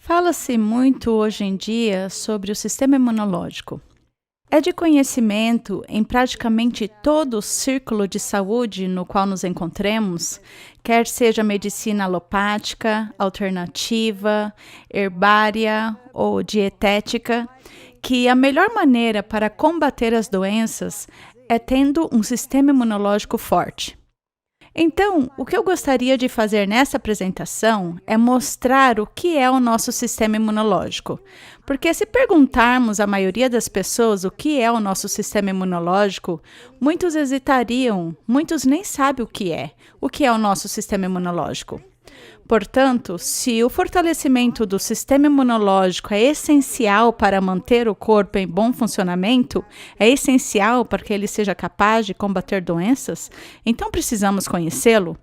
Fala-se muito hoje em dia sobre o sistema imunológico. É de conhecimento em praticamente todo o círculo de saúde no qual nos encontremos, quer seja medicina alopática, alternativa, herbária ou dietética, que a melhor maneira para combater as doenças é tendo um sistema imunológico forte. Então, o que eu gostaria de fazer nessa apresentação é mostrar o que é o nosso sistema imunológico. Porque se perguntarmos à maioria das pessoas o que é o nosso sistema imunológico, muitos hesitariam, muitos nem sabem o que é o nosso sistema imunológico. Portanto, se o fortalecimento do sistema imunológico é essencial para manter o corpo em bom funcionamento, é essencial para que ele seja capaz de combater doenças, então precisamos conhecê-lo.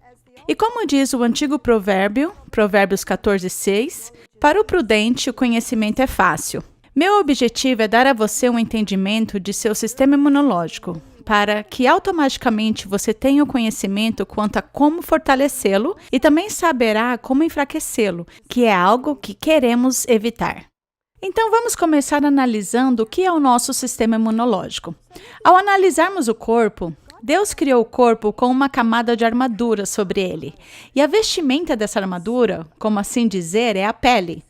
E como diz o antigo provérbio, Provérbios 14:6, para o prudente o conhecimento é fácil. Meu objetivo é dar a você um entendimento de seu sistema imunológico, para que automaticamente você tenha o conhecimento quanto a como fortalecê-lo e também saberá como enfraquecê-lo, que é algo que queremos evitar. Então vamos começar analisando o que é o nosso sistema imunológico. Ao analisarmos o corpo, Deus criou o corpo com uma camada de armadura sobre ele, e a vestimenta dessa armadura, como assim dizer, é a pele.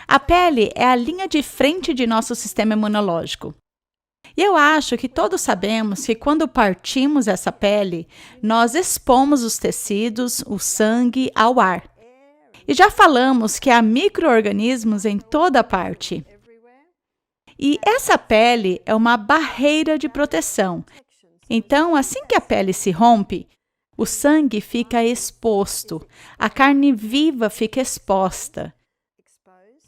A pele é a linha de frente de nosso sistema imunológico. E eu acho que todos sabemos que quando partimos essa pele, nós expomos os tecidos, o sangue ao ar. E já falamos que há micro-organismos em toda parte. E essa pele é uma barreira de proteção. Então, assim que a pele se rompe, o sangue fica exposto, a carne viva fica exposta.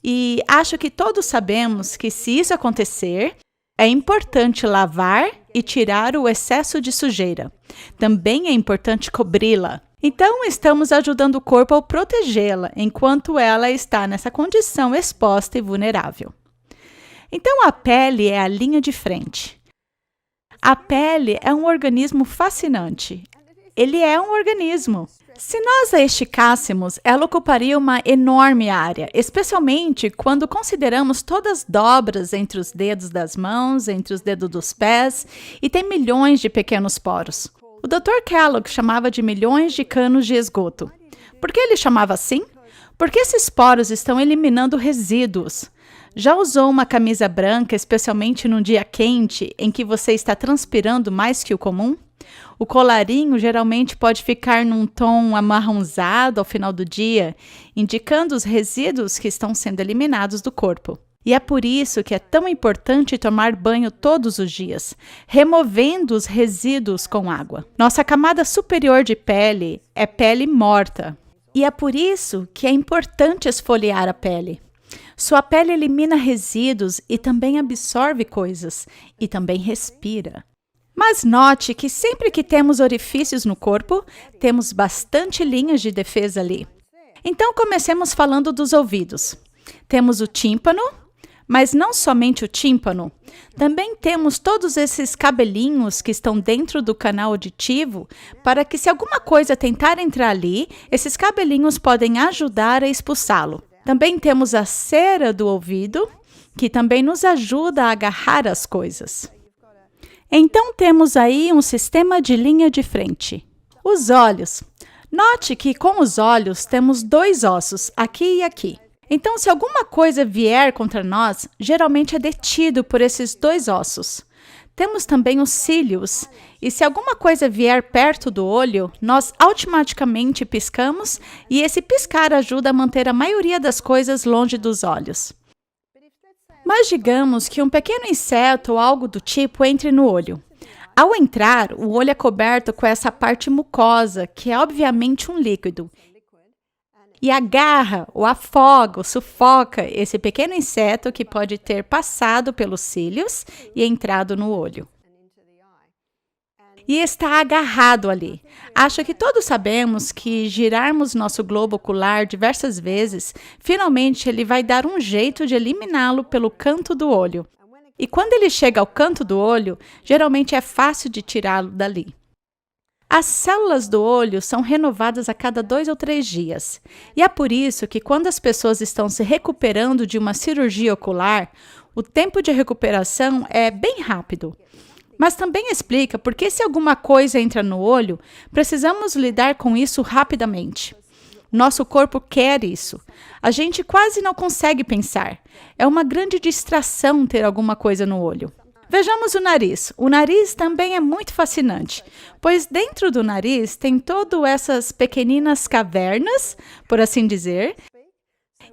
E acho que todos sabemos que se isso acontecer, é importante lavar e tirar o excesso de sujeira. Também é importante cobri-la. Então, estamos ajudando o corpo a protegê-la enquanto ela está nessa condição exposta e vulnerável. Então, a pele é a linha de frente. A pele é um organismo fascinante. Ele é um organismo. Se nós a esticássemos, ela ocuparia uma enorme área, especialmente quando consideramos todas as dobras entre os dedos das mãos, entre os dedos dos pés, e tem milhões de pequenos poros. O Dr. Kellogg chamava de milhões de canos de esgoto. Por que ele chamava assim? Porque esses poros estão eliminando resíduos. Já usou uma camisa branca, especialmente num dia quente, em que você está transpirando mais que o comum? O colarinho geralmente pode ficar num tom amarronzado ao final do dia, indicando os resíduos que estão sendo eliminados do corpo. E é por isso que é tão importante tomar banho todos os dias, removendo os resíduos com água. Nossa camada superior de pele é pele morta. E é por isso que é importante esfoliar a pele. Sua pele elimina resíduos e também absorve coisas, e também respira. Mas note que sempre que temos orifícios no corpo, temos bastante linhas de defesa ali. Então comecemos falando dos ouvidos. Temos o tímpano, mas não somente o tímpano. Também temos todos esses cabelinhos que estão dentro do canal auditivo, para que se alguma coisa tentar entrar ali, esses cabelinhos podem ajudar a expulsá-lo. Também temos a cera do ouvido, que também nos ajuda a agarrar as coisas. Então, temos aí um sistema de linha de frente. Os olhos. Note que com os olhos temos dois ossos, aqui e aqui. Então, se alguma coisa vier contra nós, geralmente é detido por esses dois ossos. Temos também os cílios, e se alguma coisa vier perto do olho, nós automaticamente piscamos, e esse piscar ajuda a manter a maioria das coisas longe dos olhos. Mas digamos que um pequeno inseto ou algo do tipo entre no olho. Ao entrar, o olho é coberto com essa parte mucosa, que é obviamente um líquido. E agarra, ou afoga, ou sufoca esse pequeno inseto que pode ter passado pelos cílios e entrado no olho. E está agarrado ali. Acho que todos sabemos que girarmos nosso globo ocular diversas vezes, finalmente ele vai dar um jeito de eliminá-lo pelo canto do olho. E quando ele chega ao canto do olho, geralmente é fácil de tirá-lo dali. As células do olho são renovadas a cada 2 ou 3 dias. E é por isso que, quando as pessoas estão se recuperando de uma cirurgia ocular, o tempo de recuperação é bem rápido. Mas também explica por que, se alguma coisa entra no olho, precisamos lidar com isso rapidamente. Nosso corpo quer isso. A gente quase não consegue pensar. É uma grande distração ter alguma coisa no olho. Vejamos o nariz. O nariz também é muito fascinante, pois dentro do nariz tem todas essas pequeninas cavernas, por assim dizer,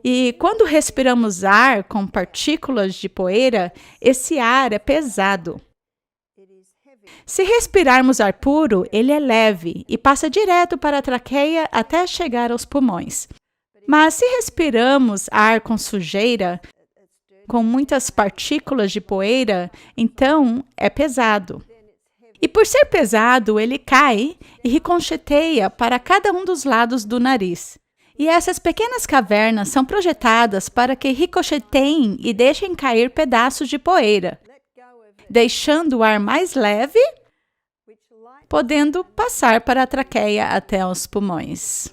e quando respiramos ar com partículas de poeira, esse ar é pesado. Se respirarmos ar puro, ele é leve e passa direto para a traqueia até chegar aos pulmões. Mas se respiramos ar com sujeira, com muitas partículas de poeira, então é pesado. E por ser pesado, ele cai e ricocheteia para cada um dos lados do nariz. E essas pequenas cavernas são projetadas para que ricocheteiem e deixem cair pedaços de poeira, deixando o ar mais leve, podendo passar para a traqueia até os pulmões.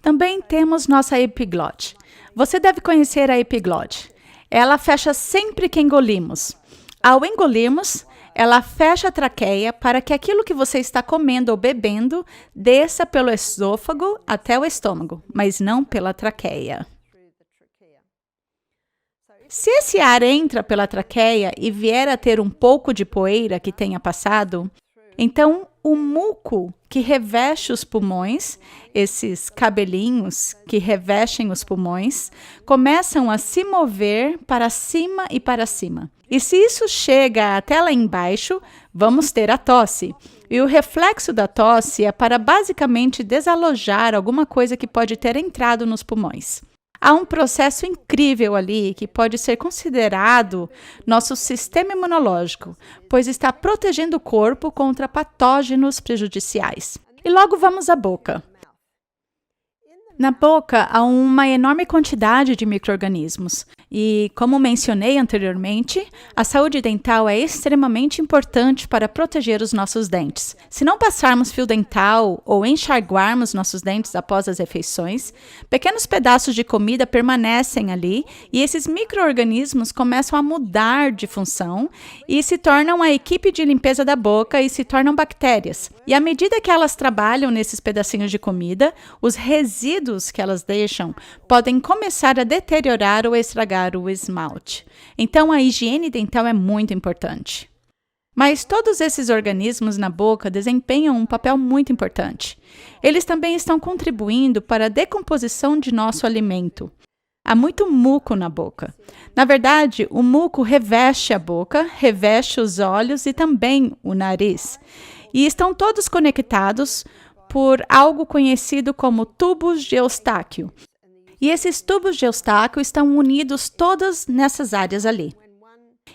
Também temos nossa epiglote. Você deve conhecer a epiglote. Ela fecha sempre que engolimos. Ao engolirmos, ela fecha a traqueia para que aquilo que você está comendo ou bebendo desça pelo esôfago até o estômago, mas não pela traqueia. Se esse ar entra pela traqueia e vier a ter um pouco de poeira que tenha passado, então o muco que reveste os pulmões, esses cabelinhos que revestem os pulmões, começam a se mover para cima e para cima. E se isso chega até lá embaixo, vamos ter a tosse. E o reflexo da tosse é para basicamente desalojar alguma coisa que pode ter entrado nos pulmões. Há um processo incrível ali que pode ser considerado nosso sistema imunológico, pois está protegendo o corpo contra patógenos prejudiciais. E logo vamos à boca. Na boca há uma enorme quantidade de micro-organismos e, como mencionei anteriormente, a saúde dental é extremamente importante para proteger os nossos dentes. Se não passarmos fio dental ou enxaguarmos nossos dentes após as refeições, pequenos pedaços de comida permanecem ali e esses micro-organismos começam a mudar de função e se tornam a equipe de limpeza da boca e se tornam bactérias. E à medida que elas trabalham nesses pedacinhos de comida, os resíduos que elas deixam podem começar a deteriorar ou estragar o esmalte. Então, a higiene dental é muito importante. Mas todos esses organismos na boca desempenham um papel muito importante. Eles também estão contribuindo para a decomposição de nosso alimento. Há muito muco na boca. Na verdade, o muco reveste a boca, reveste os olhos e também o nariz. E estão todos conectados por algo conhecido como tubos de Eustáquio. E esses tubos de Eustáquio estão unidos todas nessas áreas ali.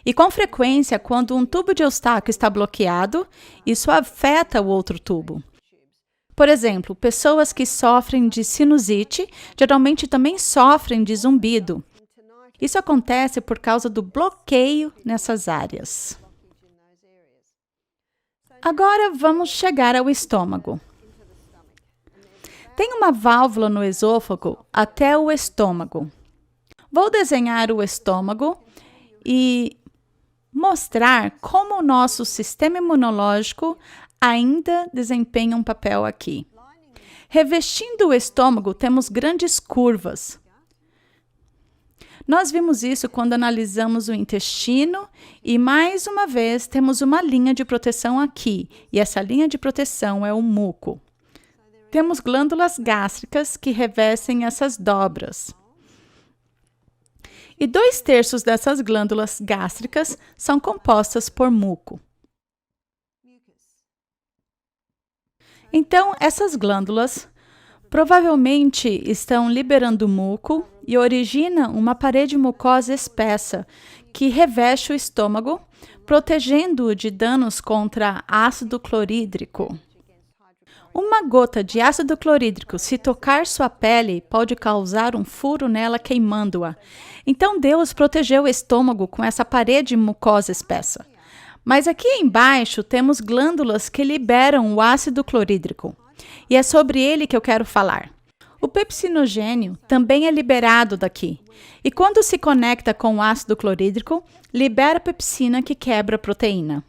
E com frequência, quando um tubo de Eustáquio está bloqueado, isso afeta o outro tubo. Por exemplo, pessoas que sofrem de sinusite geralmente também sofrem de zumbido. Isso acontece por causa do bloqueio nessas áreas. Agora vamos chegar ao estômago. Tem uma válvula no esôfago até o estômago. Vou desenhar o estômago e mostrar como o nosso sistema imunológico ainda desempenha um papel aqui. Revestindo o estômago, temos grandes curvas. Nós vimos isso quando analisamos o intestino e, mais uma vez, temos uma linha de proteção aqui. E essa linha de proteção é o muco. Temos glândulas gástricas que revestem essas dobras. E 2/3 dessas glândulas gástricas são compostas por muco. Então, essas glândulas provavelmente estão liberando muco e originam uma parede mucosa espessa que reveste o estômago, protegendo-o de danos contra ácido clorídrico. Uma gota de ácido clorídrico, se tocar sua pele, pode causar um furo nela queimando-a. Então, Deus protegeu o estômago com essa parede mucosa espessa. Mas aqui embaixo temos glândulas que liberam o ácido clorídrico. E é sobre ele que eu quero falar. O pepsinogênio também é liberado daqui. E quando se conecta com o ácido clorídrico, libera pepsina que quebra a proteína.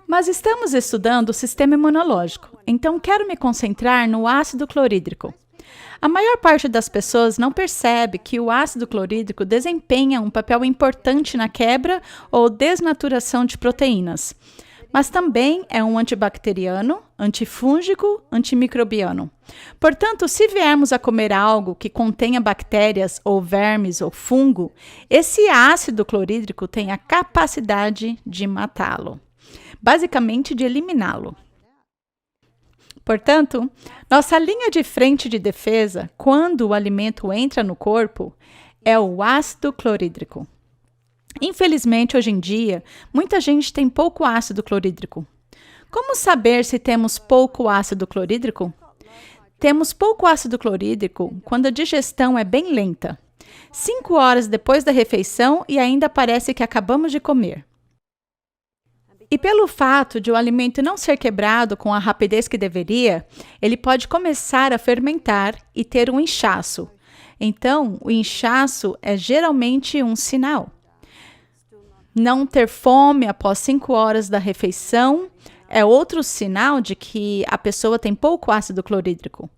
Mas estamos estudando o sistema imunológico, então quero me concentrar no ácido clorídrico. A maior parte das pessoas não percebe que o ácido clorídrico desempenha um papel importante na quebra ou desnaturação de proteínas, mas também é um antibacteriano, antifúngico, antimicrobiano. Portanto, se viermos a comer algo que contenha bactérias ou vermes ou fungo, esse ácido clorídrico tem a capacidade de matá-lo, basicamente de eliminá-lo. Portanto, nossa linha de frente de defesa, quando o alimento entra no corpo, é o ácido clorídrico. Infelizmente, hoje em dia, muita gente tem pouco ácido clorídrico. Como saber se temos pouco ácido clorídrico? Temos pouco ácido clorídrico quando a digestão é bem lenta. 5 horas depois da refeição e ainda parece que acabamos de comer. E pelo fato de o alimento não ser quebrado com a rapidez que deveria, ele pode começar a fermentar e ter um inchaço. Então, o inchaço é geralmente um sinal. Não ter fome após 5 horas da refeição é outro sinal de que a pessoa tem pouco ácido clorídrico.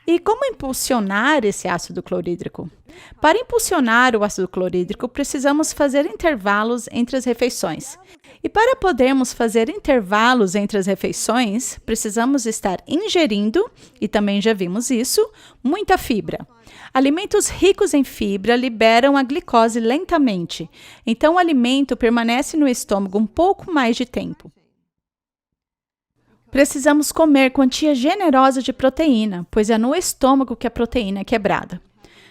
E como impulsionar esse ácido clorídrico? Para impulsionar o ácido clorídrico, precisamos fazer intervalos entre as refeições. E para podermos fazer intervalos entre as refeições, precisamos estar ingerindo, e também já vimos isso, muita fibra. Alimentos ricos em fibra liberam a glicose lentamente, então o alimento permanece no estômago um pouco mais de tempo. Precisamos comer quantia generosa de proteína, pois é no estômago que a proteína é quebrada.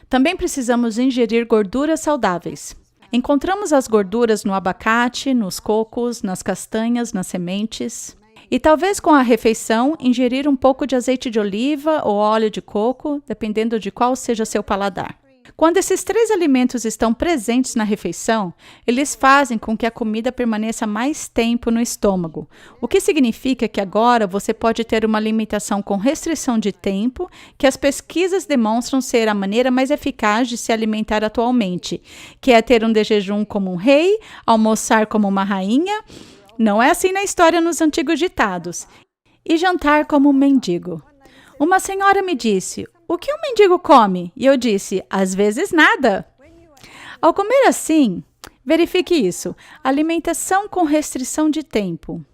Também precisamos ingerir gorduras saudáveis. Encontramos as gorduras no abacate, nos cocos, nas castanhas, nas sementes. E talvez com a refeição, ingerir um pouco de azeite de oliva ou óleo de coco, dependendo de qual seja seu paladar. Quando esses 3 alimentos estão presentes na refeição, eles fazem com que a comida permaneça mais tempo no estômago, o que significa que agora você pode ter uma alimentação com restrição de tempo, que as pesquisas demonstram ser a maneira mais eficaz de se alimentar atualmente, que é ter um de jejum como um rei, almoçar como uma rainha, não é assim na história nos antigos ditados, e jantar como um mendigo. Uma senhora me disse: "O que um mendigo come?" E eu disse: "Às vezes nada." Ao comer assim, verifique isso: alimentação com restrição de tempo.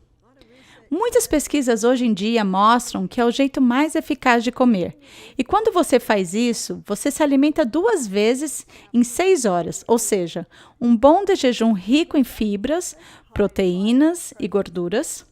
Muitas pesquisas hoje em dia mostram que é o jeito mais eficaz de comer. E quando você faz isso, você se alimenta 2 vezes em 6 horas, ou seja, um bom de jejum rico em fibras, proteínas e gorduras.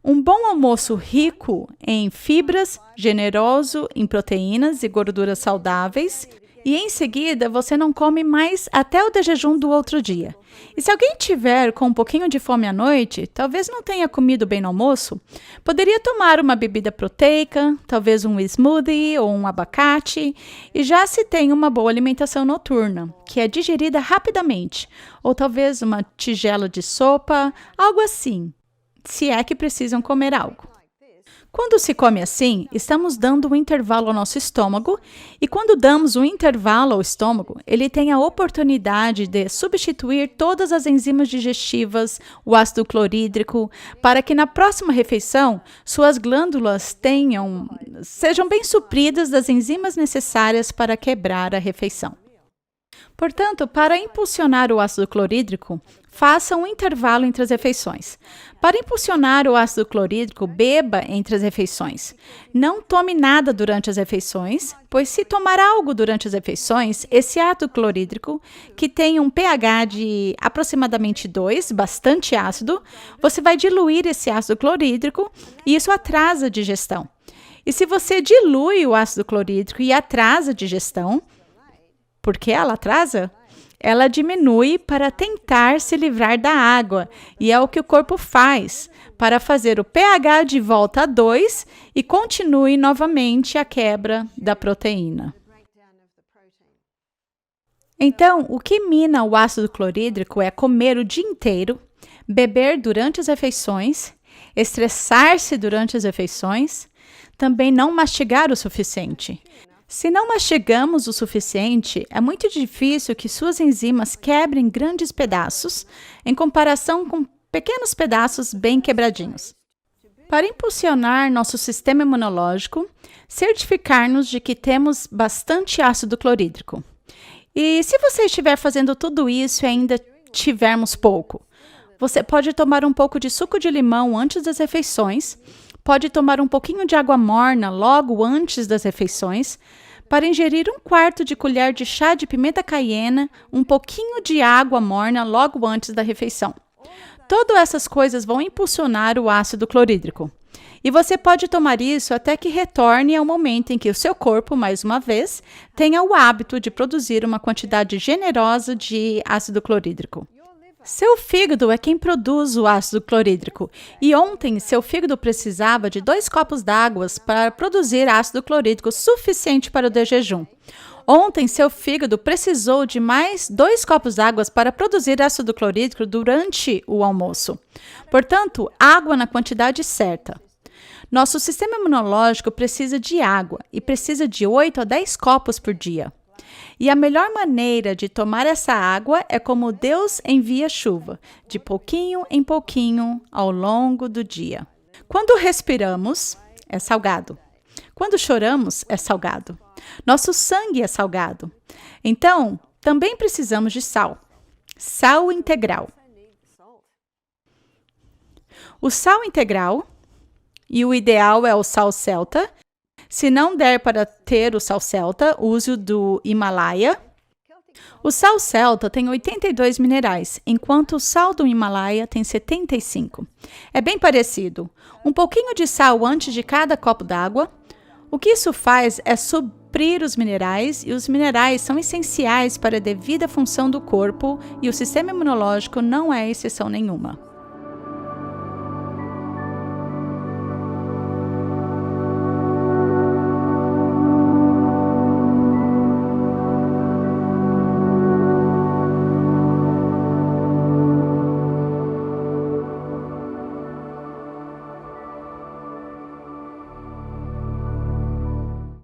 Um bom almoço rico em fibras, generoso em proteínas e gorduras saudáveis. E em seguida, você não come mais até o de jejum do outro dia. E se alguém tiver com um pouquinho de fome à noite, talvez não tenha comido bem no almoço, poderia tomar uma bebida proteica, talvez um smoothie ou um abacate, e já se tem uma boa alimentação noturna, que é digerida rapidamente, ou talvez uma tigela de sopa, algo assim, se é que precisam comer algo. Quando se come assim, estamos dando um intervalo ao nosso estômago, e quando damos um intervalo ao estômago, ele tem a oportunidade de substituir todas as enzimas digestivas, o ácido clorídrico, para que na próxima refeição suas glândulas sejam bem supridas das enzimas necessárias para quebrar a refeição. Portanto, para impulsionar o ácido clorídrico, faça um intervalo entre as refeições. Para impulsionar o ácido clorídrico, beba entre as refeições. Não tome nada durante as refeições, pois se tomar algo durante as refeições, esse ácido clorídrico, que tem um pH de aproximadamente 2, bastante ácido, você vai diluir esse ácido clorídrico e isso atrasa a digestão. E se você dilui o ácido clorídrico e atrasa a digestão, por que ela atrasa? Ela diminui para tentar se livrar da água, e é o que o corpo faz, para fazer o pH de volta a 2 e continue novamente a quebra da proteína. Então, o que mina o ácido clorídrico é comer o dia inteiro, beber durante as refeições, estressar-se durante as refeições, também não mastigar o suficiente. Se não mastigamos o suficiente, é muito difícil que suas enzimas quebrem grandes pedaços, em comparação com pequenos pedaços bem quebradinhos. Para impulsionar nosso sistema imunológico, certificar-nos de que temos bastante ácido clorídrico. E se você estiver fazendo tudo isso e ainda tivermos pouco, você pode tomar um pouco de suco de limão antes das refeições, pode tomar um pouquinho de água morna logo antes das refeições, para ingerir 1/4 de colher de chá de pimenta caiena, um pouquinho de água morna logo antes da refeição. Todas essas coisas vão impulsionar o ácido clorídrico. E você pode tomar isso até que retorne ao momento em que o seu corpo, mais uma vez, tenha o hábito de produzir uma quantidade generosa de ácido clorídrico. Seu fígado é quem produz o ácido clorídrico, e ontem seu fígado precisava de 2 copos d'água para produzir ácido clorídrico suficiente para o de jejum. Ontem seu fígado precisou de mais 2 copos d'água para produzir ácido clorídrico durante o almoço. Portanto, água na quantidade certa. Nosso sistema imunológico precisa de água e precisa de 8 a 10 copos por dia. E a melhor maneira de tomar essa água é como Deus envia chuva, de pouquinho em pouquinho ao longo do dia. Quando respiramos, é salgado. Quando choramos, é salgado. Nosso sangue é salgado. Então, também precisamos de sal. Sal integral. O sal integral, e o ideal é o sal celta. Se não der para ter o sal celta, use o do Himalaia. O sal celta tem 82 minerais, enquanto o sal do Himalaia tem 75. É bem parecido. Um pouquinho de sal antes de cada copo d'água. O que isso faz é suprir os minerais, e os minerais são essenciais para a devida função do corpo, e o sistema imunológico não é exceção nenhuma.